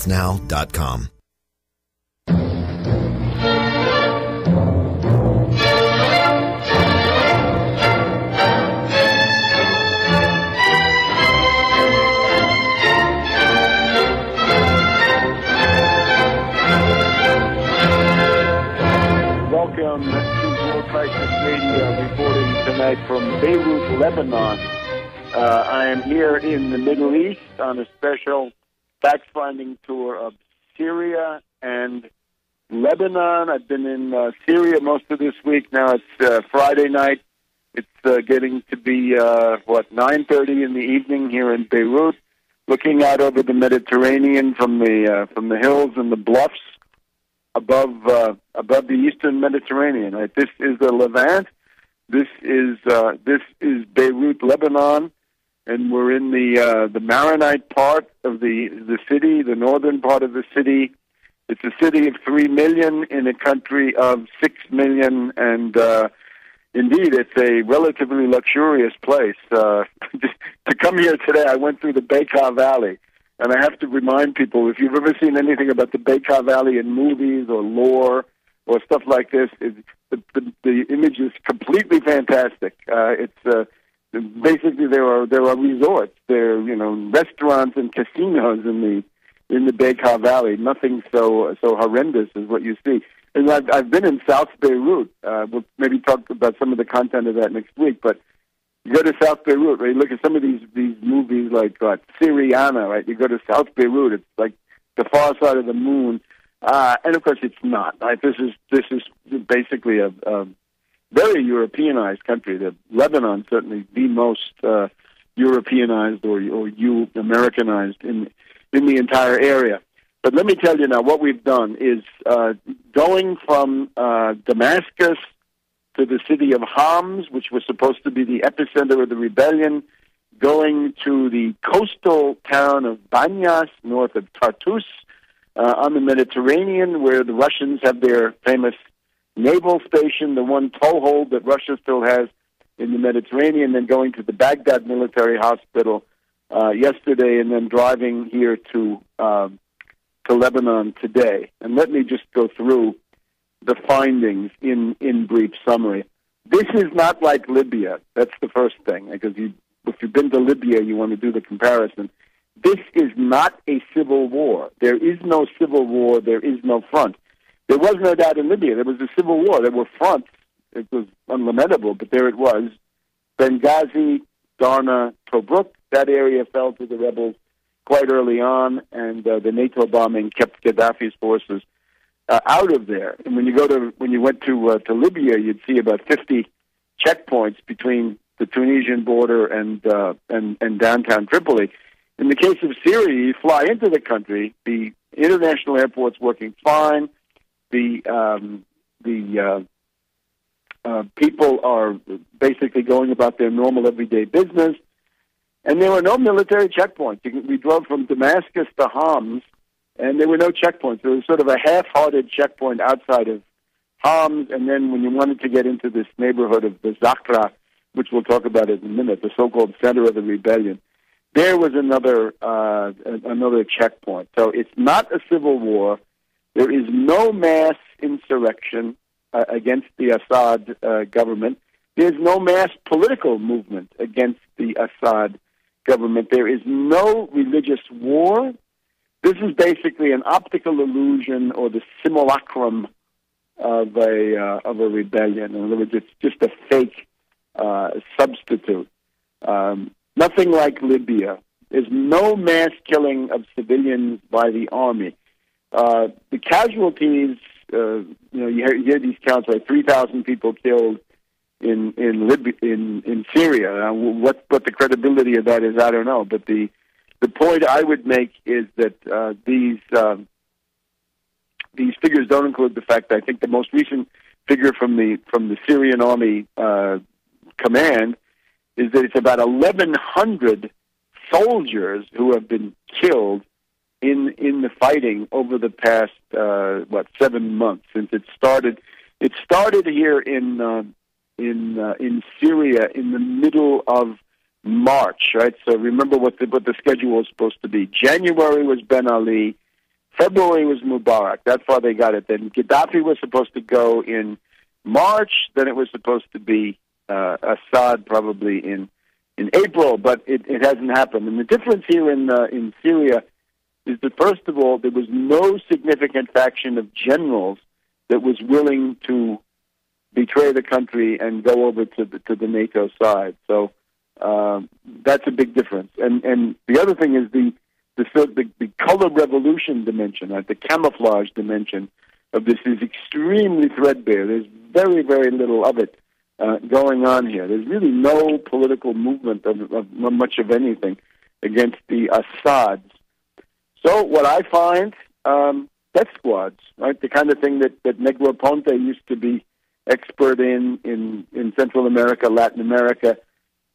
Now.com. Welcome to World Crisis Radio, reporting tonight from Beirut, Lebanon. I am here in the Middle East on a special fact-finding tour of Syria and Lebanon. I've been in Syria most of this week. Now it's Friday night. It's getting to be, 9:30 in the evening here in Beirut, looking out over the Mediterranean from the hills and the bluffs above the eastern Mediterranean. Right? This is the Levant. This is Beirut, Lebanon. And we're in the Maronite part of the city, the northern part of the city. It's a city of 3 million in a country of 6 million, and indeed, it's a relatively luxurious place. To come here today, I went through the Bekaa Valley, and I have to remind people, if you've ever seen anything about the Bekaa Valley in movies or lore or stuff like this, the image is completely fantastic. Basically, there are resorts, there are restaurants and casinos in the Bekaa Valley. Nothing so horrendous as what you see. And I've been in South Beirut. We'll maybe talk about some of the content of that next week. But you go to South Beirut, right? You look at some of these movies like Syriana, right? You go to South Beirut, it's like the far side of the moon, and of course it's not. Right? This is basically a very Europeanized country. Lebanon certainly the most Europeanized or Americanized in the entire area. But let me tell you now, what we've done is going from Damascus to the city of Homs, which was supposed to be the epicenter of the rebellion, going to the coastal town of Banyas, north of Tartus, on the Mediterranean, where the Russians have their famous naval station, the one toehold that Russia still has in the Mediterranean, then going to the Baghdad military hospital yesterday, and then driving here to Lebanon today. And let me just go through the findings in brief summary. This is not like Libya. That's the first thing, because if you've been to Libya, you want to do the comparison. This is not a civil war. There is no civil war. There is no front. There was no doubt in Libya. There was a civil war. There were fronts. It was unlamentable, but there it was. Benghazi, Darna, Tobruk, that area fell to the rebels quite early on, and the NATO bombing kept Gaddafi's forces out of there. And when you went to Libya, you'd see about 50 checkpoints between the Tunisian border and downtown Tripoli. In the case of Syria, you fly into the country, the international airport's working fine. The people are basically going about their normal everyday business, and there were no military checkpoints. We drove from Damascus to Homs, and there were no checkpoints. There was sort of a half-hearted checkpoint outside of Homs, and then when you wanted to get into this neighborhood of the Zakra, which we'll talk about in a minute, the so-called center of the rebellion, there was another checkpoint. So it's not a civil war. There is no mass insurrection against the Assad government. There's no mass political movement against the Assad government. There is no religious war. This is basically an optical illusion or the simulacrum of a rebellion. In other words, it's just a fake substitute. Nothing like Libya. There's no mass killing of civilians by the army. The casualties, you hear these counts, like 3,000 people killed in Syria. What the credibility of that is, I don't know. But the point I would make is that these figures don't include the fact that I think the most recent figure from the Syrian army command is that it's about 1,100 soldiers who have been killed in the fighting over the past 7 months since it started. It started here in Syria in the middle of March, right? So remember what the schedule was supposed to be. January was Ben Ali, February was Mubarak. That's why they got it. Then Gaddafi was supposed to go in March. Then it was supposed to be Assad probably in April, but it hasn't happened. And the difference here in Syria is that, first of all, there was no significant faction of generals that was willing to betray the country and go over to the NATO side. So that's a big difference. And the other thing is the color revolution dimension, right? The camouflage dimension of this is extremely threadbare. There's very, very little of it going on here. There's really no political movement of much of anything against the Assads. So what I find, death squads, right? The kind of thing that Negroponte used to be expert in Central America, Latin America.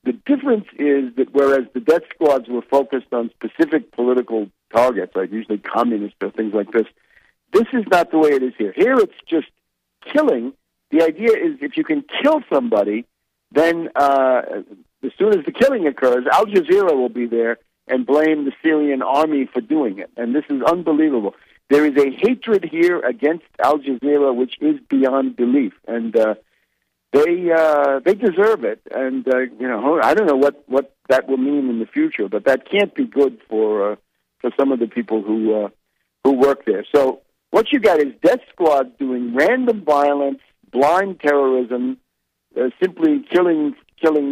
The difference is that whereas the death squads were focused on specific political targets, like usually communist or things like this is not the way it is here. Here it's just killing. The idea is if you can kill somebody, then as soon as the killing occurs, Al Jazeera will be there and blame the Syrian army for doing it. And this is unbelievable. There is a hatred here against Al Jazeera which is beyond belief, and they deserve it. And I don't know what that will mean in the future, but that can't be good for some of the people who work there. So what you got is death squads doing random violence, blind terrorism, simply killing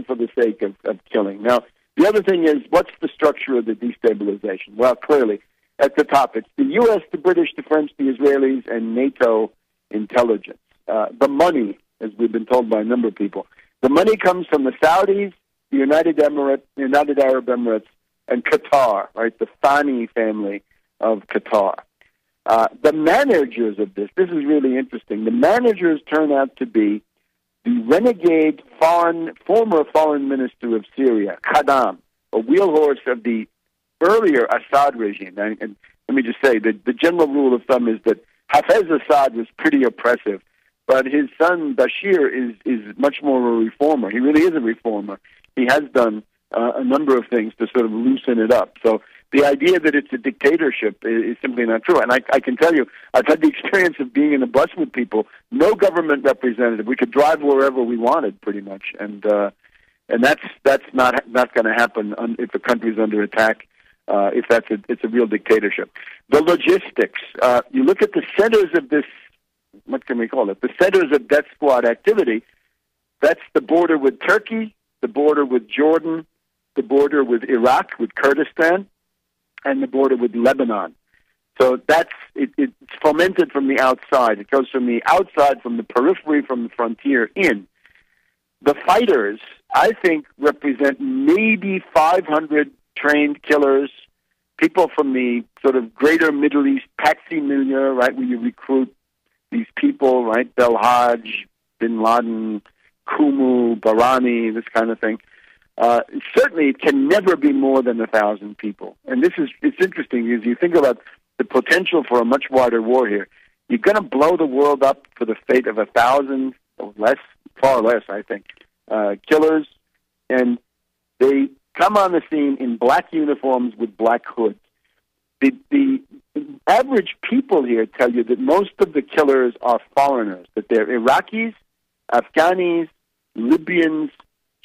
for the sake of killing. Now, the other thing is, what's the structure of the destabilization? Well, clearly, at the top, it's the U.S., the British, the French, the Israelis, and NATO intelligence. The money, as we've been told by a number of people, the money comes from the Saudis, the United Arab Emirates, and Qatar, right? The Thani family of Qatar. The managers of this is really interesting. The managers turn out to be the renegade former foreign minister of Syria, Qaddam, a wheelhorse of the earlier Assad regime. And let me just say that the general rule of thumb is that Hafez Assad was pretty oppressive, but his son Bashir is much more of a reformer. He really is a reformer. He has done a number of things to sort of loosen it up. So the idea that it's a dictatorship is simply not true. And I can tell you, I've had the experience of being in a bus with people, no government representative. We could drive wherever we wanted, pretty much. And that's not going to happen if a country's under attack. If it's a real dictatorship. The logistics. You look at the centers of this. What can we call it? The centers of death squad activity. That's the border with Turkey, the border with Jordan, the border with Iraq, with Kurdistan, and the border with Lebanon. So it's fomented from the outside. It goes from the outside, from the periphery, from the frontier in. The fighters, I think, represent maybe 500 trained killers, people from the sort of greater Middle East taxi milieu, right, where you recruit these people, right, Belhaj, Bin Laden, Kumu, Barani, this kind of thing. Certainly, it can never be more than 1,000 people. And it's interesting because you think about the potential for a much wider war here. You're going to blow the world up for the fate of 1,000 or less, far less, I think, killers, and they come on the scene in black uniforms with black hoods. The average people here tell you that most of the killers are foreigners, that they're Iraqis, Afghanis, Libyans,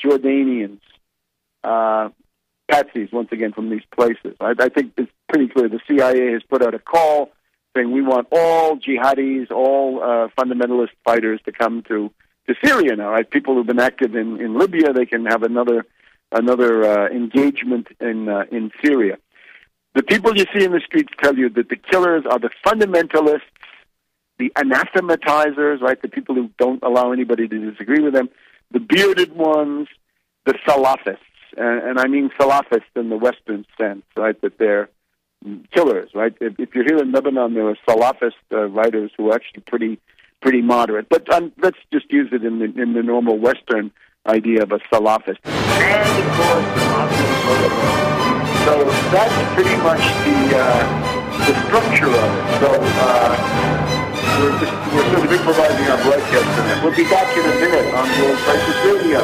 Jordanians, patsies, once again, from these places. I think it's pretty clear. The CIA has put out a call saying we want all jihadis, all fundamentalist fighters to come to Syria now. Right? People who've been active in Libya, they can have another engagement in Syria. The people you see in the streets tell you that the killers are the fundamentalists, the anathematizers, right? The people who don't allow anybody to disagree with them, the bearded ones, the Salafists, and I mean Salafists in the Western sense, right? That they're killers, right? If you're here in Lebanon, there are Salafist writers who are actually pretty moderate. But let's just use it in the normal Western idea of a Salafist. And of course, the Muslim protocol. So that's pretty much the structure of it. So we're sort of improvising our broadcast tonight. We'll be back in a minute on World Crisis Radio.